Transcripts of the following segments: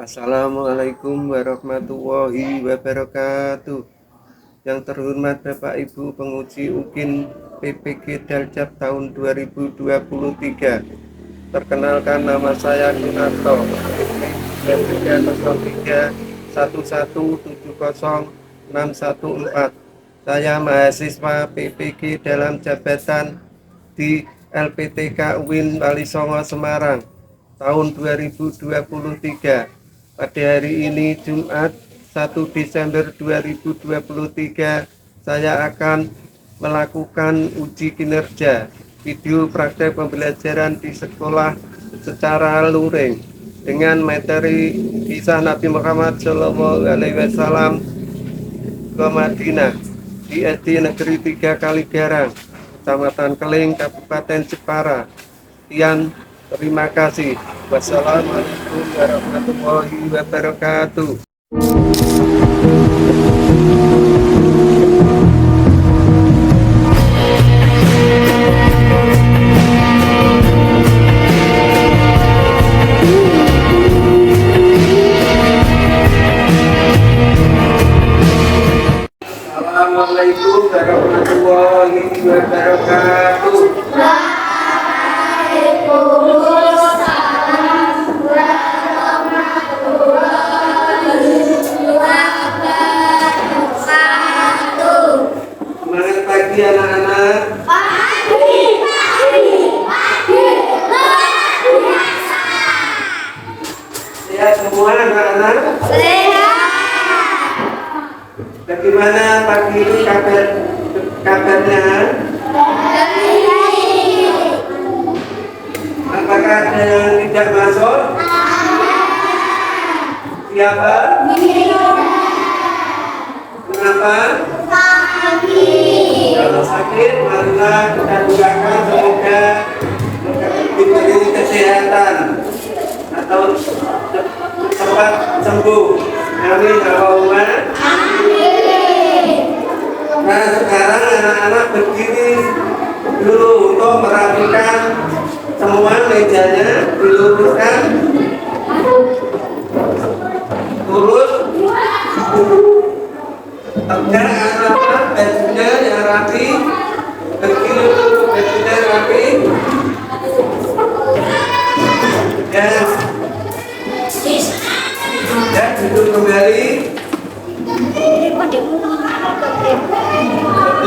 Assalamualaikum warahmatullahi wabarakatuh. Yang terhormat Bapak Ibu penguji UKIN PPG Daljab tahun 2023. Perkenalkan, nama saya Kunarto, 30311706114. Saya mahasiswa PPG dalam jabatan di LPTK UIN Walisongo Semarang tahun 2023. Pada hari ini Jumat 1 Desember 2023 saya akan melakukan uji kinerja video praktek pembelajaran di sekolah secara luring dengan materi kisah Nabi Muhammad SAW ke Madinah di SD Negeri 3 Kaligarang, Kecamatan Keling, Kabupaten Jepara. Sekian, terima kasih. Wassalamualaikum warahmatullahi wabarakatuh. Assalamualaikum warahmatullahi wabarakatuh. Semangat pagi anak-anak. Sehat semua anak-anak? Bagaimana pagi ini kabarnya? Apakah ada yang tidak masuk? Siapa? Kenapa? Kalau sakit, marilah kita doakan semoga diberi kesehatan atau cepat sembuh. Amin. Allahumma. Nah, sekarang anak-anak berdiri dulu untuk merapikan semua mejanya, diluruskan, lurus, tegak anak-anak, bajunya yang rapi, berdiri dulu, bajunya rapi, dan duduk kembali.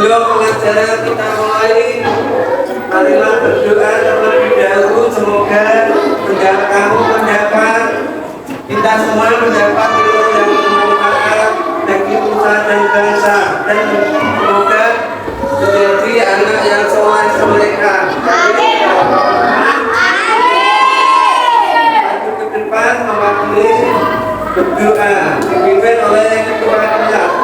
Sebelum pelajaran kita mulai, marilah berdoa terlebih dahulu. Semoga kamu mendapat, kita semua mendapat ilmu yang bermanfaat bagi usaha dan bangsa, dan semoga menjadi anak yang soleh soleha. Maju ke depan mewakili berdoa dipimpin oleh ketua kelas.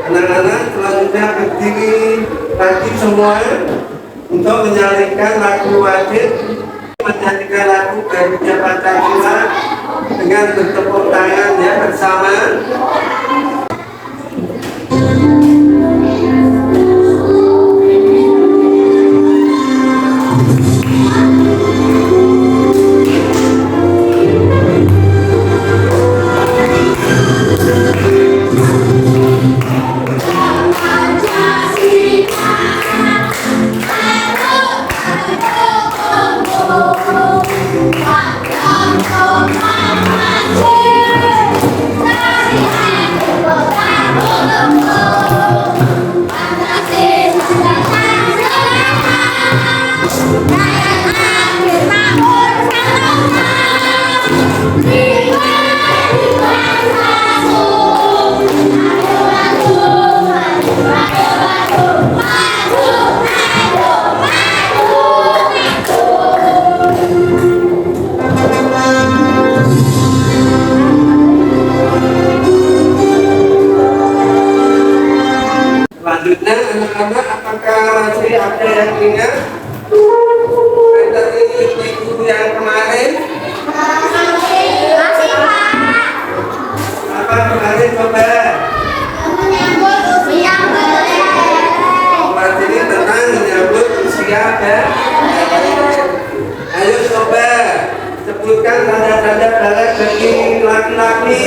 Anak-anak selanjutnya berdiri lagi semua untuk menyanyikan lagu wajib, menyanyikan lagu Garuda Pancasila dengan bertepuk tangan ya bersama. Selanjutnya anak-anak, apakah masih ada yang ingat dari minggu yang kemarin? Masih Pak. Apa kemarin coba? Materi tentang menyambut usia dan ayo coba sebutkan tanda-tanda balik bagi laki-laki.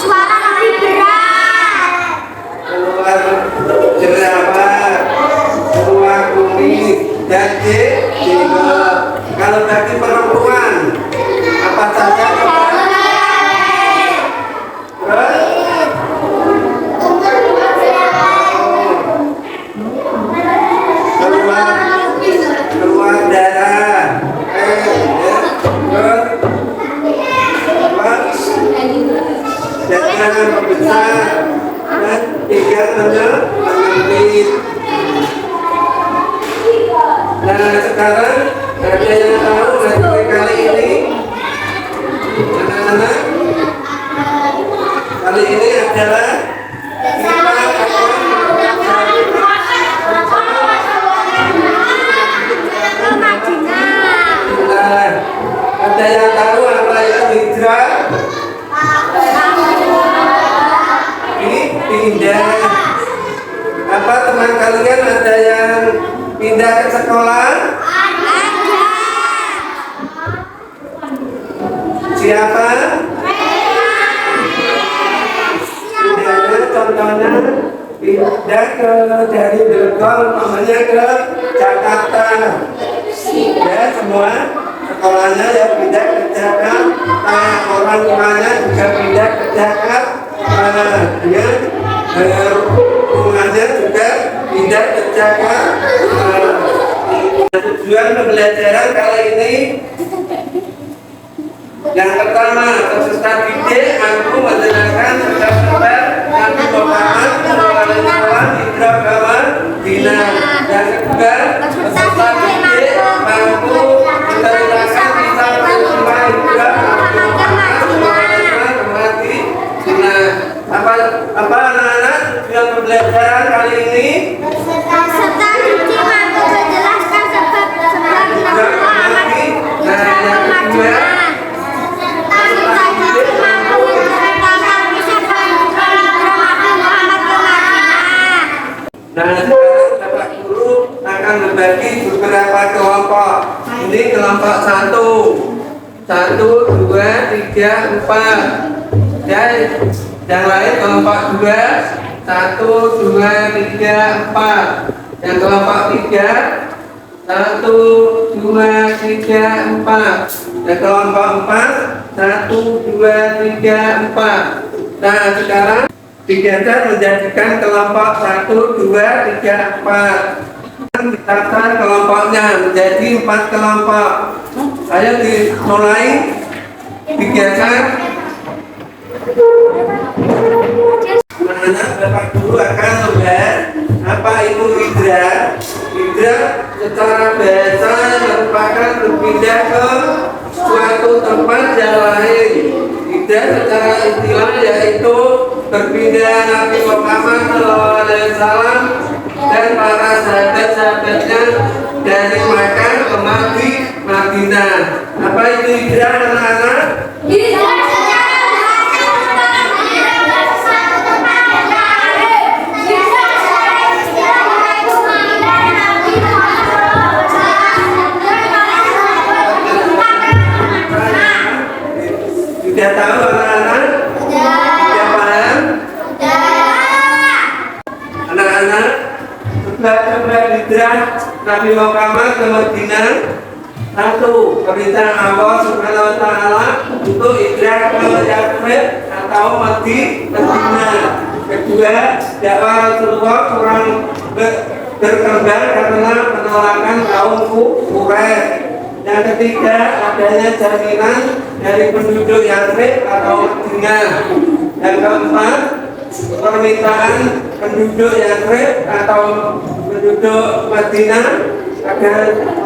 Suara lebih berat. Keluar jerawat, keluar kumis, dan jenggot. Kalau bagi perempuan, apa saja coba? Keluar darah, jangan membesar dan tiga mengelit. Nah sekarang ada yang tahu materi kali ini? Anak-anak, kali ini adalah kita ada yang tahu apa itu hijrah? Pindah. Apa teman kalian ada yang pindah ke sekolah? Ada. Siapa? Pindahnya contohnya pindah ke dari Bogor namanya ke Jakarta. Ya semua sekolahnya ya pindah ke Jakarta, orang tuanya juga pindah ke Jakarta, ya rumahnya juga pindah ke Jakarta. Tujuan pembelajaran kali ini yang pertama, peserta didik mampu menjelaskan sebab-sebab Nabi Muhammad SAW hijrah ke Madinah. Yang kedua, peserta didik mampu menjelaskan kisah peristiwa hijrah Nabi Muhammad ke Madinah. Apa anak-anak tujuan pembelajaran kali ini? Peserta didik mampu menjelaskan sebab-sebab Nabi Muhammad hijrah ke Madinah. Nah, sekarang Bapak Guru akan membagi beberapa kelompok. Ini kelompok 1, 2, 3, 4. Dan yang lain kelompok 2, 1, 2, 3, 4. Yang kelompok 3, 1, 2, 3, 4. Dan kelompok 4, 1, 2, 3, 4. Nah, sekarang digeser menjadikan kelompok 1, 2, 3, 4. Ditata kelompoknya menjadi 4 kelompok. Ayo dimulai digeser. Anak Bapak Guru akan membahas apa itu hijrah. Hijrah secara bahasa merupakan berpindah ke suatu tempat yang lain. Hijrah secara istilah yaitu berpindah Nabi Muhammad SAW dan para sahabat-sahabatnya dari Makkah ke Madinah. Apa itu hijrah anak-anak? Hijrah secara bahasa merupakan suatu tempat yang lain. Hijrah secara istilah yaitu berpindah Nabi Muhammad SAW dan para sahabatnya dari Makkah ke Madinah. Sudah tahu anak-anak? Sudah paham? Anak-anak, setelah hijrah Nabi Muhammad ke Madinah, 1. Perintah Allah Subhanahu wa Ta'ala untuk hijrah ke Yathrib atau Madinah. Kedua, dakwah Rasulullah kurang berkembang karena penolakan kaum Quraisy. Yang ketiga, adanya jaminan dari penduduk Yathrib atau Madinah. Yang keempat, permintaan penduduk Yathrib atau penduduk Madinah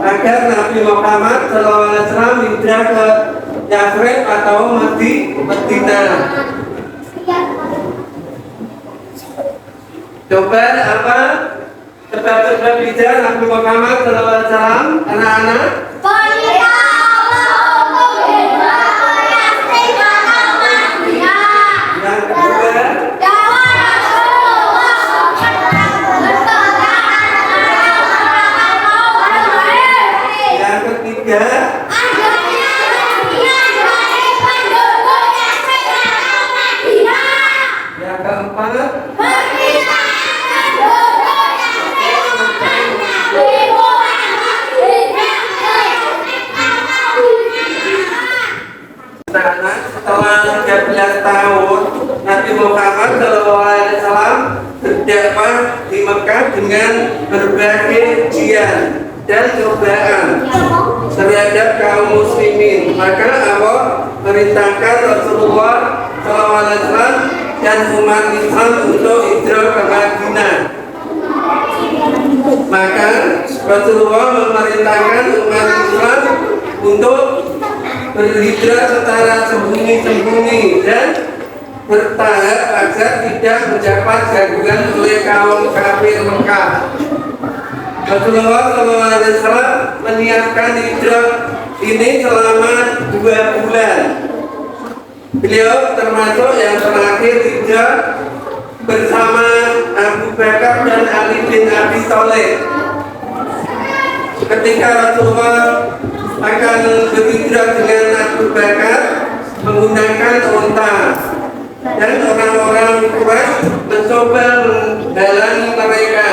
agar Nabi Muhammad SAW hijrah ke Yathrib atau Madinah. Coba apa sebab-sebab hijrah Nabi Muhammad SAW, anak-anak? Yang kedua, yang ketiga, yang keempat, anak-anak, setelah 13 tahun Nabi Muhammad SAW berdakwah di Mekah dengan berbagai ujian dan cobaan terhadap kaum muslimin. Maka Allah merintahkan Rasulullah SAW dan umat Islam untuk hijrah ke Madinah. Maka Rasulullah memerintahkan umat Islam untuk berhijrah secara sembunyi-sembunyi dan bertahap agar tidak mendapat gangguan oleh kaum kafir Mekah. Rasulullah SAW menyiapkan hijrah ini selama 2 bulan. Beliau termasuk yang terakhir hijrah bersama Abu Bakar dan Ali bin Abi Thalib. Ketika Rasulullah akan berhijrah dengan Abu Bakar menggunakan unta, dan orang-orang Quraisy mencoba menghalangi mereka.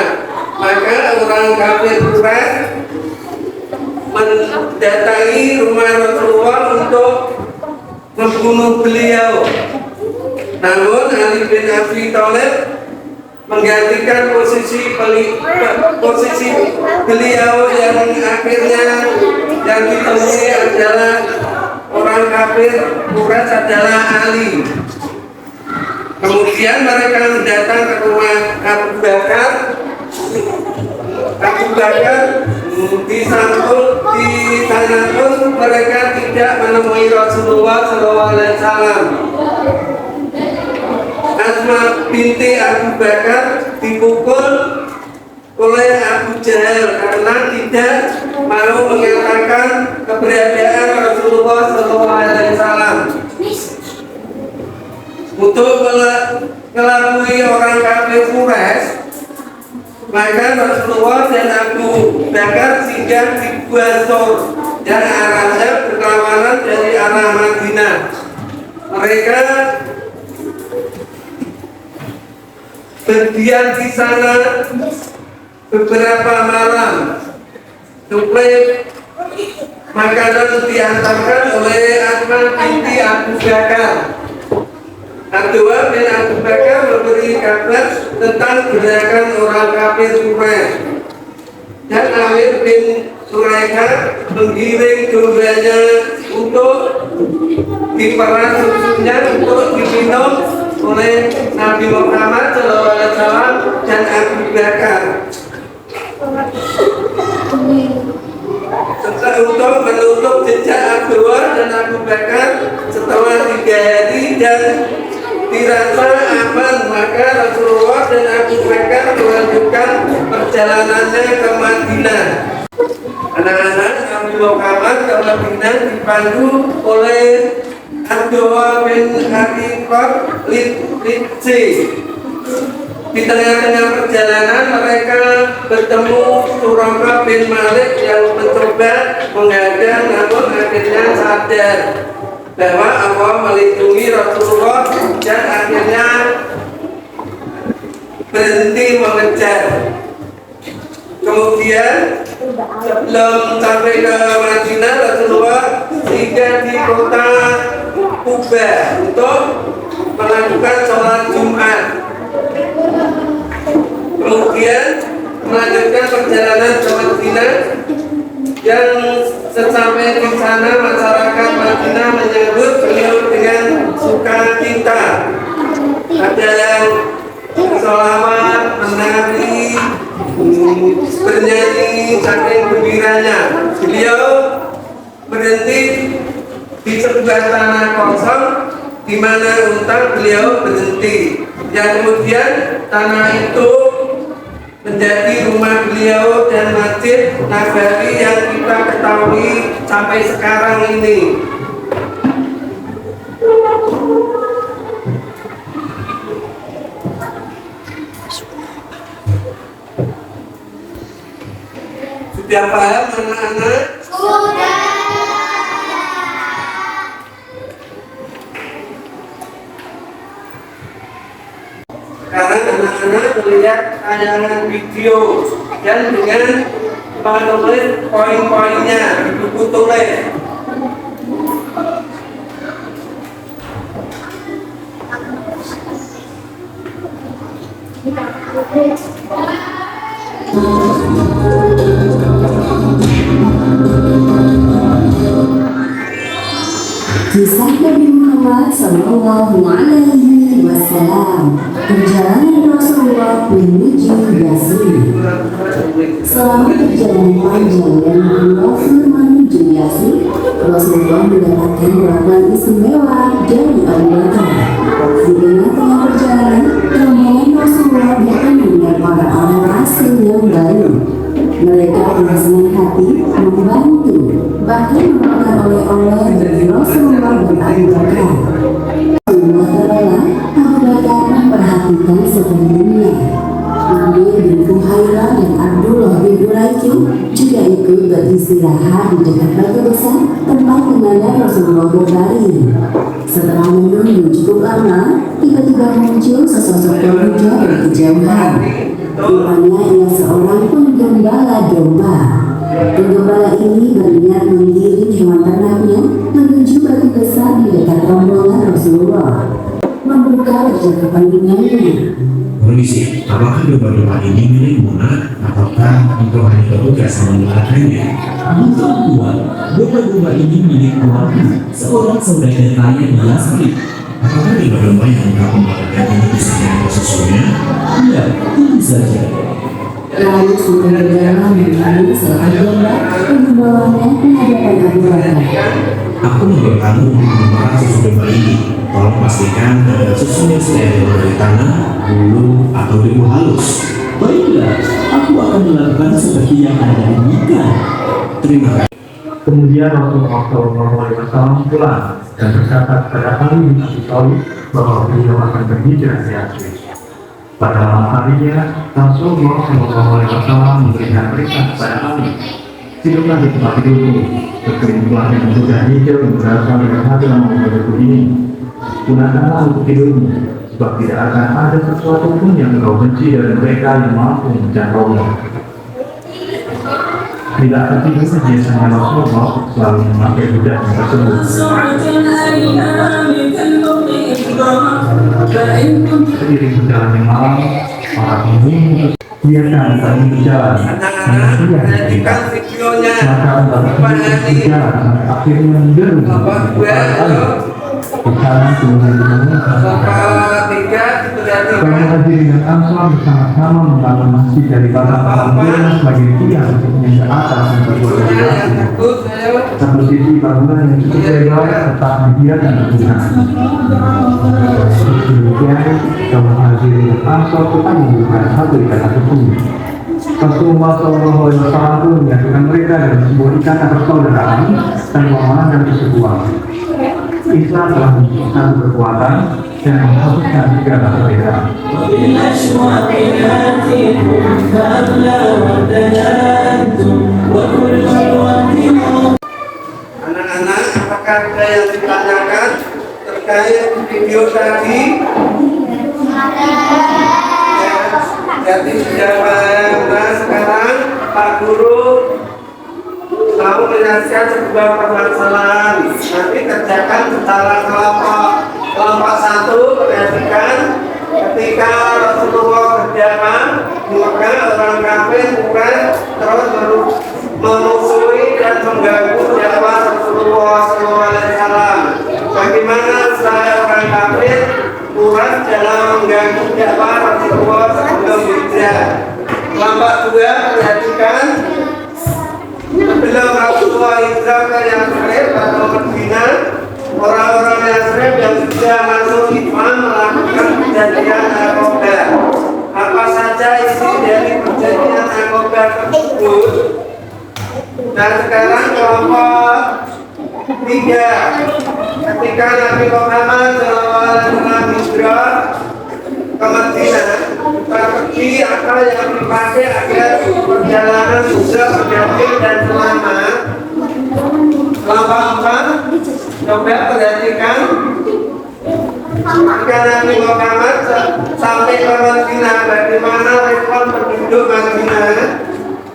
Maka orang kafir Quraisy mendatangi rumah Rasulullah untuk membunuh beliau. Namun Ali bin Abi Thalib menggantikan posisi beliau yang akhirnya yang ditemui adalah orang kafir Quraisy adalah Ali. Kemudian mereka datang ke rumah Abu Bakar. Abu Bakar di sana pun mereka tidak menemui Rasulullah SAW. Asma binti Abu Bakar dipukul oleh Abu Jahal karena tidak mau mengatakan keberadaan Rasulullah SAW. Untuk mengelabui orang kafir Quraisy, maka Rasulullah dan Abu Bakar singgah di Gua Thawr dan arahnya berlawanan dari arah Madinah. Mereka berdiam di sana beberapa malam. Suplai makanan diantarkan oleh Asma binti Abu Bakar. Abdullah bin Abu Bakar memberi kabar tentang gerakan orang kafir Quraisy, dan Amir bin Suraika menggiring dombanya untuk diperas susunya untuk diminum oleh Nabi Muhammad SAW dan Abu Bakar. Untuk menutup jejak Abdullah dan Abu Bakar setelah 3 hari dan dirasa aman, maka Rasulullah dan Abu Bakar melanjutkan perjalanannya ke Madinah. Anak-anak Nabi Muhammad ke Madinah dipandu oleh Abdullah bin Abi Lidsi. Di tengah-tengah perjalanan mereka bertemu Suraka bin Malik yang mencoba menghadang, namun akhirnya sadar bahwa Allah melindungi Rasulullah dan akhirnya berhenti mengejar. Kemudian sebelum sampai ke Madinah, Rasulullah singgah di kota Kuba untuk melakukan sholat Jumat. Kemudian melanjutkan perjalanan ke Madinah yang Sesampai di sana masyarakat Madinah menyambut beliau dengan sukacita. Ada yang sholawat, menari, bernyanyi, saking gembiranya. Beliau berhenti di sebuah tanah kosong di mana unta beliau berhenti. Yang kemudian tanah itu menjadi rumah beliau dan masjid Nabawi yang kita ketahui sampai sekarang ini. Sudah paham anak-anak? Sudah. Sekarang anak-anak melihat tayangan video dan dengan menulis poin-poinnya di buku tulis. Kisah Nabi Muhammad Sallallahu Alaihi Wasallam, perjalanan Rasulullah menuju Yasin. Selama perjalanan panjang dan berwafir menuju Yasin, Rasulullah mendapatkan perlakuan istimewa dari Abu Bakar. Di tengah-tengah perjalanan, rombongan Rasulullah bertemu dengan para orang asing yang baru. Mereka dengan senang hati membantu, bahkan memberikan oleh-oleh dari Rasulullah dan Abu Bakar. Rasulullah terlelap, Abu Bakar memperhatikan sekelilingnya. Amir bin Fuhairah dan Abdullah bin Uraiqi juga ikut beristirahat di dekat batu besar tempat di mana Rasulullah berbaring. Setelah menunggu cukup lama, tiba-tiba muncul sesosok pemuda dari kejauhan. Rupanya ia seorang penggembala domba. Penggembala ini berniat menggiring hewan ternaknya menuju batu besar di dekat rombongan Rasulullah. Membuka percakapan dengannya. Permisi, apakah domba-domba ini milikmu, nak? Ataukah engkau hanya bertugas memeliharakannya? Bukan Tuan, domba-domba ini milik tuanku, seorang saudagar kaya di Yasrib. Apakah domba-domba yang engkau kembalikan ini bisa diantar susunya? Ya, tentu saja. Lalu si penggembala mengambil seekor domba dan membawanya ke hadapan Abu Bakar. Aku menyuruh kamu untuk membakar susu domba ini. Tolong pastikan susunya steril dari tanah, bulu, atau debu halus. Baiklah, aku akan melakukan seperti yang Anda inginkan. Terima kasih. Kemudian Rasulullah SAW pulang dan berkata kepada Ali bin Abi Thalib bahwa beliau akan berhijrah ke Yatsrib. Pada malam harinya, Rasulullah SAW memberikan perintah kepada Ali, tidurlah di tempat tidurmu, berkelimpulah dengan kuda hijau yang berasal dari hati yang ini. Gunakanlah untuk tidurmu, sebab tidak akan ada sesuatu pun yang engkau benci dari mereka yang mampu menjangkaumu. Tidak akan tidur biasanya Rasulullah selalu memakai kuda tersebut. Seiring berjalannya malam, para penghuni biarkan kami berjalan. Anak-anak perhatikan videonya. Maka antara berjalan sampai akhirnya menderu di sana kemudian Bapak tiga berarti Kaum Muhajirin dan Ansor bersama-sama membangun masjid dari batang bangunan sebagai tiang untuk menjaga atas yang terbuat dari batu. Satu sisi bangunan yang cukup lebar tetap dibiar dan berguna. Demikian, kaum Muhajirin dan Ansor tetap membutuhkan satu ikatan hukum. Rasulullah SAW pun menyatukan mereka dengan sebuah ikatan persaudaraan tanpa mana dan kesebuah. Islam telah membutuhkan kekuatan dan menghapuskan segala perbedaan. anak-anak, apakah ada yang ditanyakan terkait video tadi? Jadi sudah paham. Nah, sekarang Pak Guru mau menjelaskan sebuah permasalahan. Nanti kerjakan secara kelompok. Kelompok satu, perhatikan ketika Rasulullah berjalan, maka orang kafir bukan terus memusuhi dan mengganggu dakwah Rasulullah SAW. Bagaimana saya orang kafir kurang dalam mengganggu dakwah Rasulullah sebelum hijrah. Kelompok 2, perhatikan sebelum Rasulullah hijrah ke Yatsrib atau Madinah, orang-orang Yatsrib yang sudah masuk Islam melakukan perjanjian narkoba. Apa saja isi dari perjanjian narkoba tersebut? Dan sekarang kelompok 3, ketika Nabi Muhammad SAW hijrah ke Madinah, strategi apa yang dipakai agar perjalanan bisa berdamai dan selamat? Kelompok 4, coba perhatikan. Ketika Nabi Muhammad sampai ke Madinah, bagaimana respon penduduk Madinah?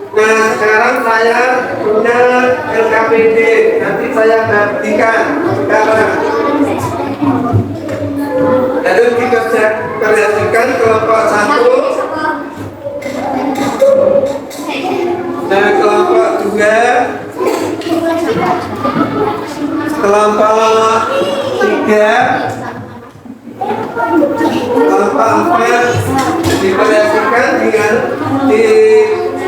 Nah, sekarang saya punya LKPD, nanti saya bagikan sekarang. Lalu dikerjakan kelompok 1 dan kelompok 2, kelompok 3, kelompok 4 diperhatikan dengan di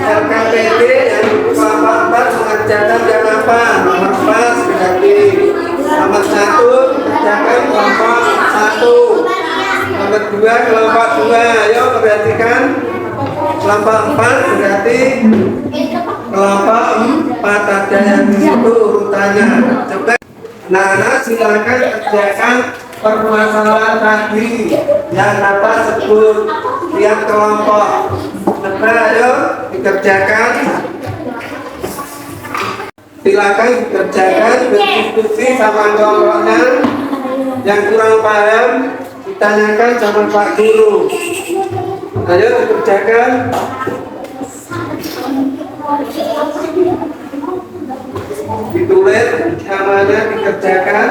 LKPD yang kelompok 4 mengerjakan yang apa? Nomor 4 berarti nomor 1 mengerjakan kelompok 1, nomor 2 kelompok 2. Ayo perhatikan kelompok 4 berarti kelompok 4 ada yang di situ urutannya. Coba Nana silakan kerjakan permasalahan tadi yang Bapak sebut tiap kelompok. Coba ayo dikerjakan. Silakan dikerjakan, berdiskusi sama kelompoknya. Yang kurang paham ditanyakan sama Pak Guru. Ayo dikerjakan. Ditulis namanya, dikerjakan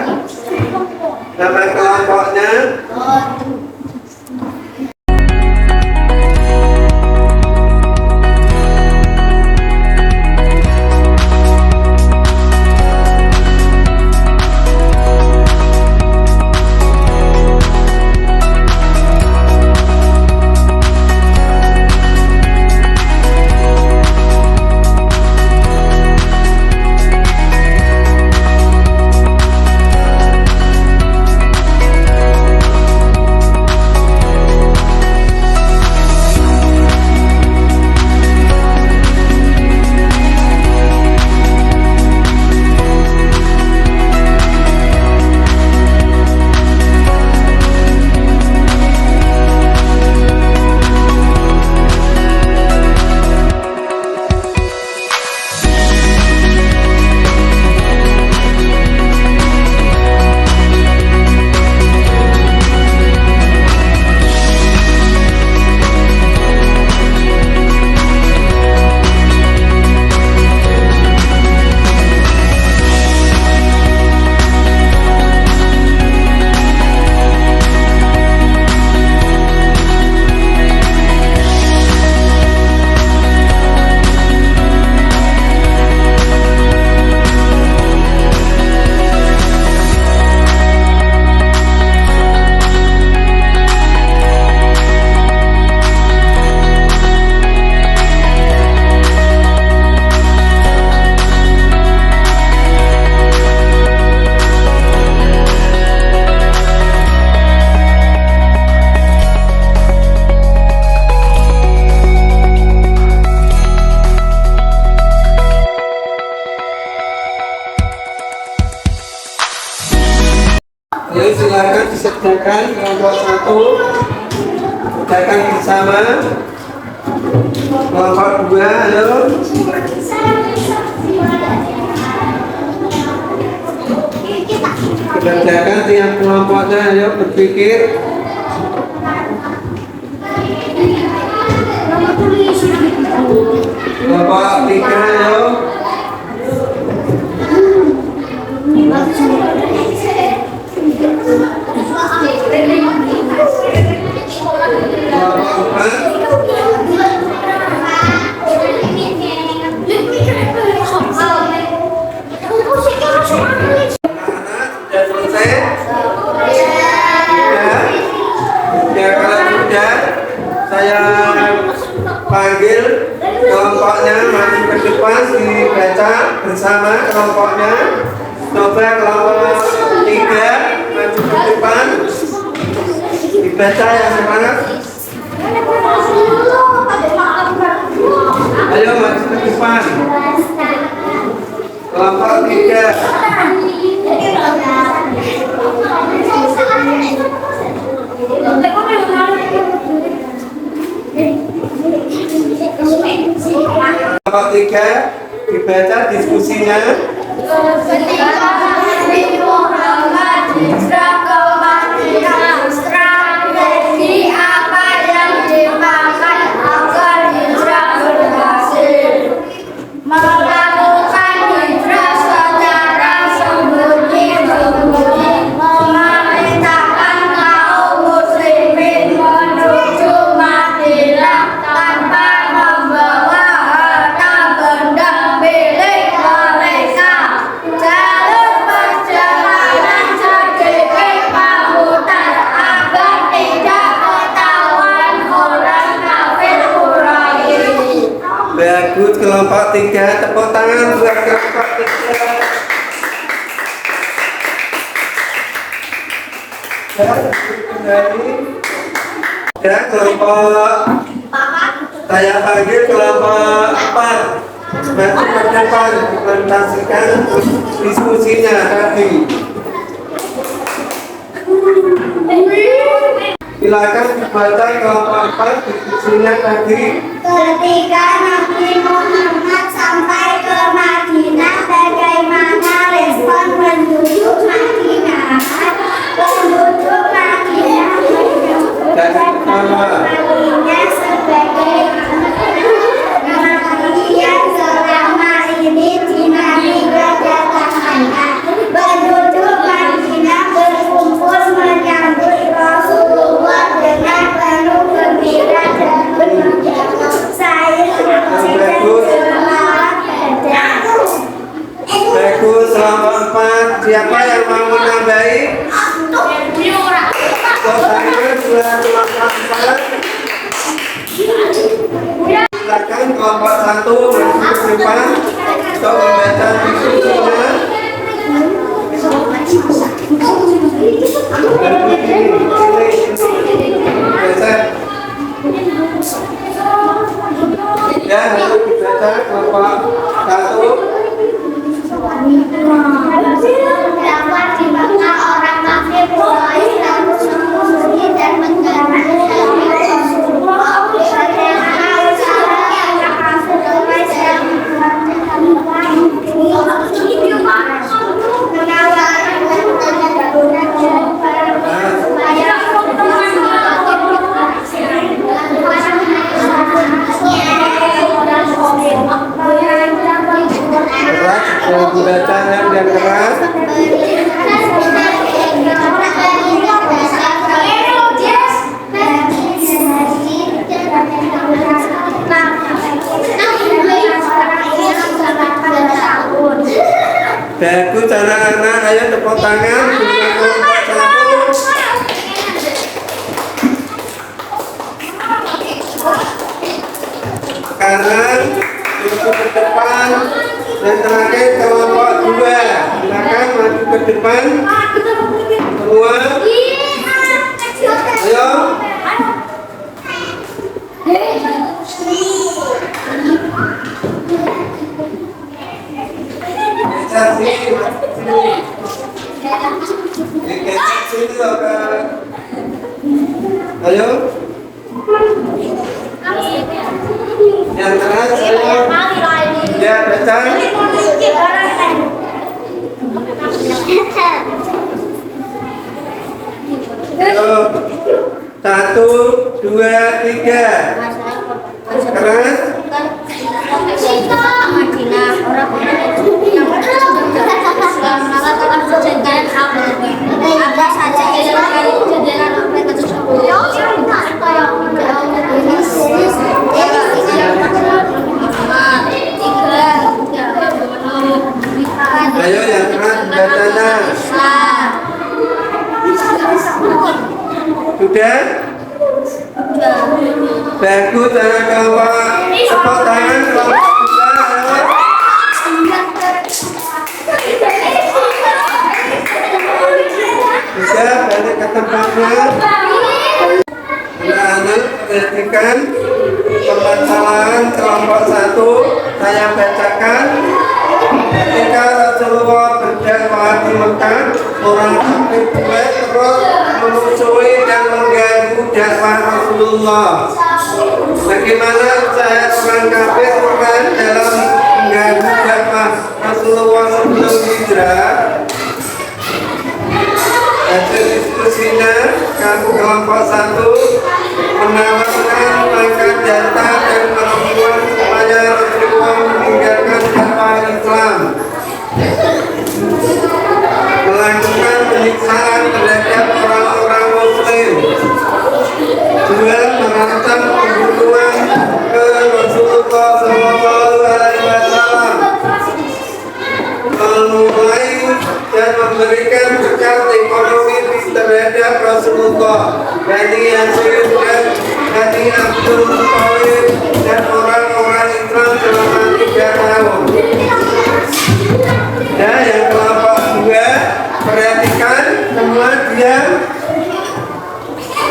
nama kelompoknya. Jadi silakan disertakan kelompok 1, kerjakan bersama. Kelompok 2, ayo. Kerjakan tiap kelompoknya, ayo berpikir. Kelompok 3, ayo. bersama kelompoknya. Coba kelompok 3 maju ke depan. Dibaca yang semangat. Ayo maju ke depan. Kelompok 3. Kelompok 3 dibaca diskusinya. Ketika Nabi Muhammad hijrah ke Madinah, strategi apa yang dipakai agar hijrah berhasil? Melakukan hijrah secara sembunyi-sembunyi, memerintahkan kaum muslimin menuju Madinah tanpa membawa harta benda milik mereka. Jalur perjalanan sedikit pahutan agar tidak ketahuan orang kafir Quraisy. Bagus kelompok 3, tepuk tangan buat kelompok 3. Dan kelompok saya panggil kelompok 4 maju ke depan presentasikan diskusinya tadi. Silakan dibaca kelompok 4 diskusinya tadi. Ketika Nabi Muhammad sampai ke Madinah, bagaimana respon penduduk Madinah? Penduduk Madinah mengenalinya sebagai kematian selama ini di Nabi kedatangannya. Penduduk Madinah berkumpul menyambut Rasulullah dengan penuh gembira dan saya Bagus kelompok 4. Siapa yang mau menambahi? Tangan buat kelompok 4. Silakan kelompok 1 maju ke depan untuk membaca diskusinya. Ya, harus dibaca kelompok 1. dapat dibakar orang kafir Quraisy lalu sembunyi dan mengganggu Rasulullah. Bagaimana usaha orang kafir Quraisy yang Keras, dibacanya dengan keras. Bagus anak-anak, ayo tepuk tangan untuk kelompok 1. Kanan, maju ke depan. Dan terakhir kelompok 2. Silakan maju ke depan. Semua. Ayo. Geser sini, geser sini loh, Kak. Ayo. Yang keras, ayo. Ya, baca. Ayo. 1, 2, 3. Keras. Apa saja kejadian mereka tersebut. Ayo yang keras bacanya. Sudah? Bagus anak kelompok. Tepuk tangan kelompok 2. bermakna. Anak-anak perhatikan pembacaan kelompok 1 saya bacakan. Ketika Rasulullah berdakwah di Mekah, orang kafir Quraisy terus memusuhi dan mengganggu dakwah Rasulullah. Bagaimana usaha orang kafir Quraisy dalam mengganggu dakwah Rasulullah sebelum hijrah? Hasil diskusinya, kelompok 1 menawarkan pangkat jantan dan perempuan supaya Rasulullah meninggalkan dakwah Islam, melakukan penyiksaan terhadap orang-orang Muslim, juga merancang pembunuhan ke Rasulullah SAW, memulai dan memberikan berkat ekonomi terhadap Rasulullah, Bani Hashim dan Bani Abdul Muthalib dan orang-orang Islam selama 3 tahun. Dan yang kelompok 2, perhatikan semua diam.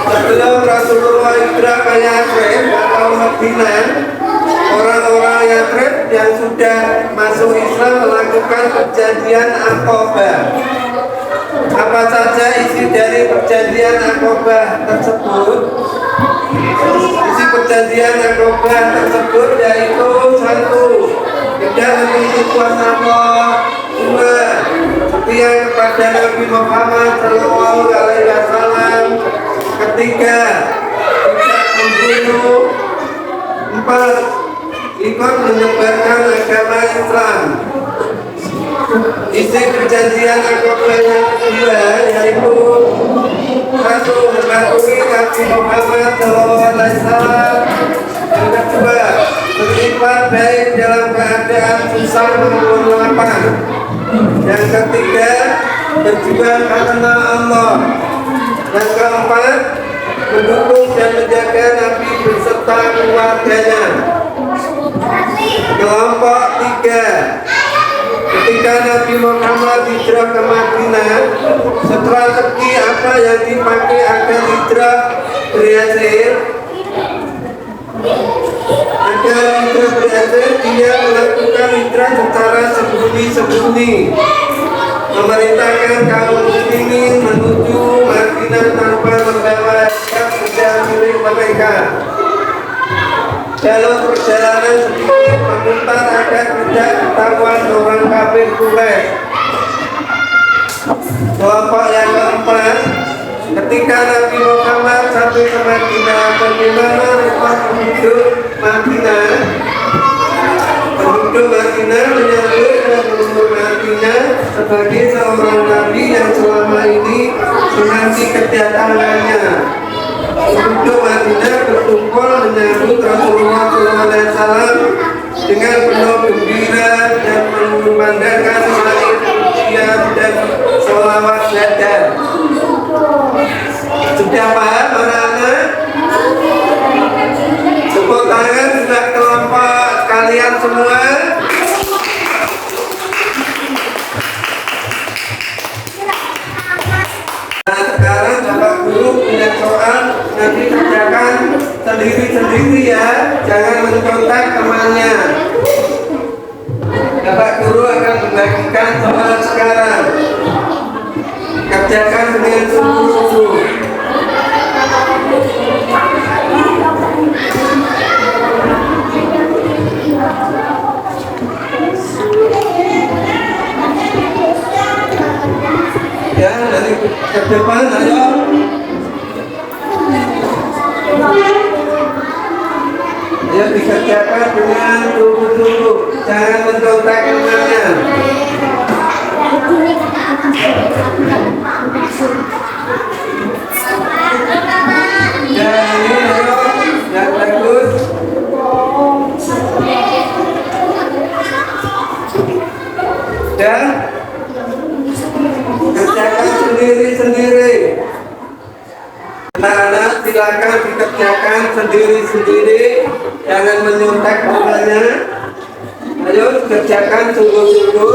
Sebelum Rasulullah hijrah ke Yathrib atau Madinah, orang-orang Yathrib yang sudah masuk Islam melakukan perjanjian Aqabah. Apa saja isi dari perjanjian Aqabah tersebut? Isi perjanjian Aqabah tersebut yaitu 1. Tidak menuntut kuasa Allah. 2. Setia kepada Nabi Muhammad SAW. Ketiga, tidak membunuh. 4. Ikut menyebarkan agama Islam. Isi perjanjian Aqabah yang kedua yaitu 1. Mematuhi Nabi Muhammad SAW. Yang kedua, bersifat baik dalam keadaan susah maupun lapang. Yang ketiga, berjuang karena Allah. Yang keempat, mendukung dan menjaga Nabi beserta keluarganya. Kelompok 3, ketika Nabi Muhammad hijrah ke Madinah, strategi apa yang dipakai agar hijrah berhasil? Agar hijrah berhasil, dia melakukan hijrah secara sembunyi-sembunyi, memerintahkan kaum muslimin menuju Madinah tanpa membawa benda milik mereka. Dalam perjalanan sedikit memutar agar tidak ketahuan orang kafir Quraisy. Kelompok yang keempat, ketika Nabi Muhammad sampai ke Madinah, bagaimana respon penduduk Madinah? Penduduk Madinah menyambut dan menghormatinya sebagai seorang nabi yang selama ini menanti kedatangannya. Penduduk Madinah berkumpul menyambut Rasulullah SAW dengan penuh gembira dan memandangkan selain pujian dan sholawat dadar. Sudah paham anak-anak? Tepuk tangan sudah kelompok kalian semua. Nah, sekarang Bapak Guru punya soal, nanti kerjakan sendiri-sendiri ya, jangan mencontak temannya. Bapak Guru akan membagikan soal sekarang, kerjakan dengan sungguh-sungguh. Ya, dari ke depan, ayo. Ya, dikerjakan dengan sungguh-sungguh, jangan mencontak temannya. Ya, ini ayo, yang bagus. Dan kerjakan sendiri-sendiri. Anak-anak silakan dikerjakan sendiri-sendiri, jangan menyontak temannya. Ayo kerjakan sungguh-sungguh.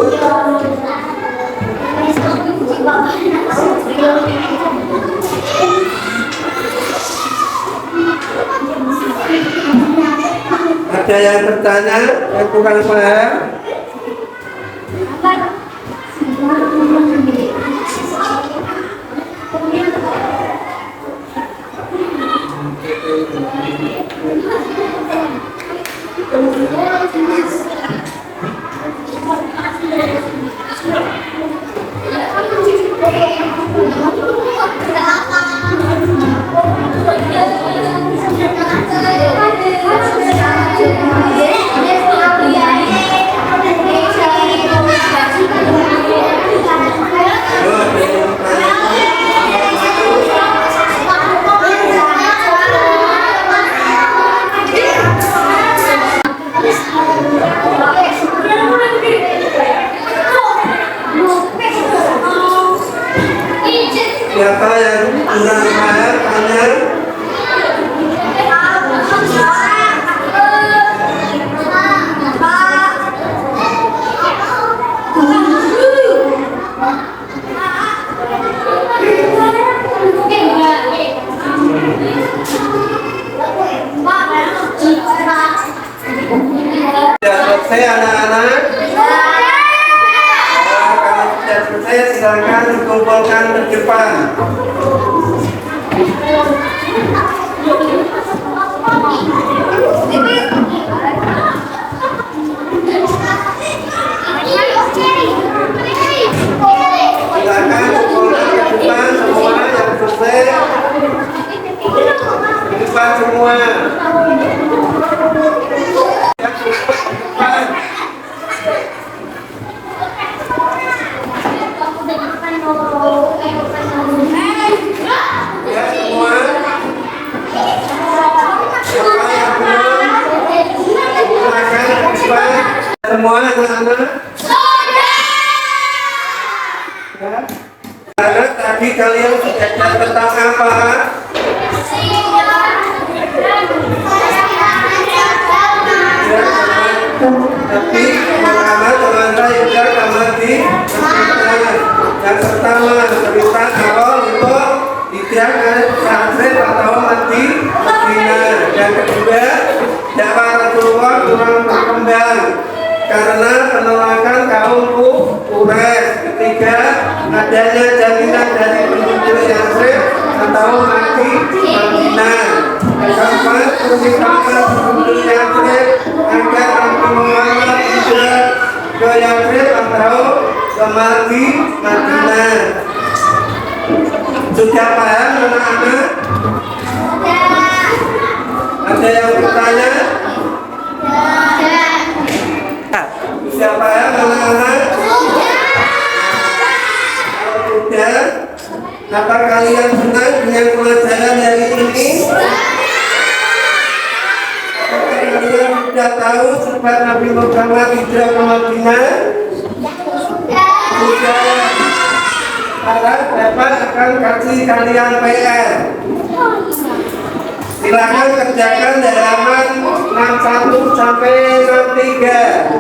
Ada yang bertanya, yang kurang paham? Siapa yang kurang paham tanya? Sudah selesai anak-anak? Kalau sudah selesai silakan dikumpulkan ke depan. Silakan kumpulkan ke depan semua yang selesai. Ke depan semua. Ya semua. Siapa yang belum? Silakan ke depan. Semua anak-anak. Ya. Anak tadi kalian sudah tentang apa? Tapi pertama teman-teman juga kamar di yang pertama cerita awal untuk tidak santri atau mati Medina. Yang kedua dakwah Rasulullah kurang berkembang karena penolakan kaum Quraisy. Ketiga adanya jaminan dari penduduk Yathrib atau mati Medina. Yang keempat permintaan penduduk Yathrib agar Nabi Muhammad hijrah ke Yathrib atau ke Madinah. Sudah paham anak-anak? Ada yang bertanya? Sudah paham anak-anak? Kalau sudah, apa kalian senang dengan pelajaran hari ini? Kalian sudah tahu sebab Nabi Muhammad hijrah ke Madinah? Sudah. Sekarang Bapak akan kasih kalian PR. Silakan kerjakan halaman 61 sampai 63.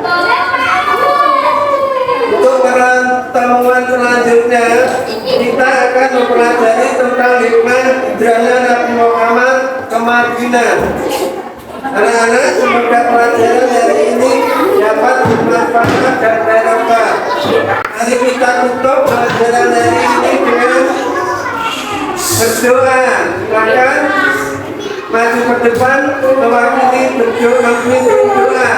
Untuk pertemuan selanjutnya kita akan mempelajari tentang hikmah hijrahnya Nabi Muhammad ke Madinah. Anak-anak, semoga pelajaran hari ini dapat bermanfaat dan bermanfaat. Mari kita tutup pelajaran hari ini dengan berdoa. Silakan maju ke depan mewakili berdoa.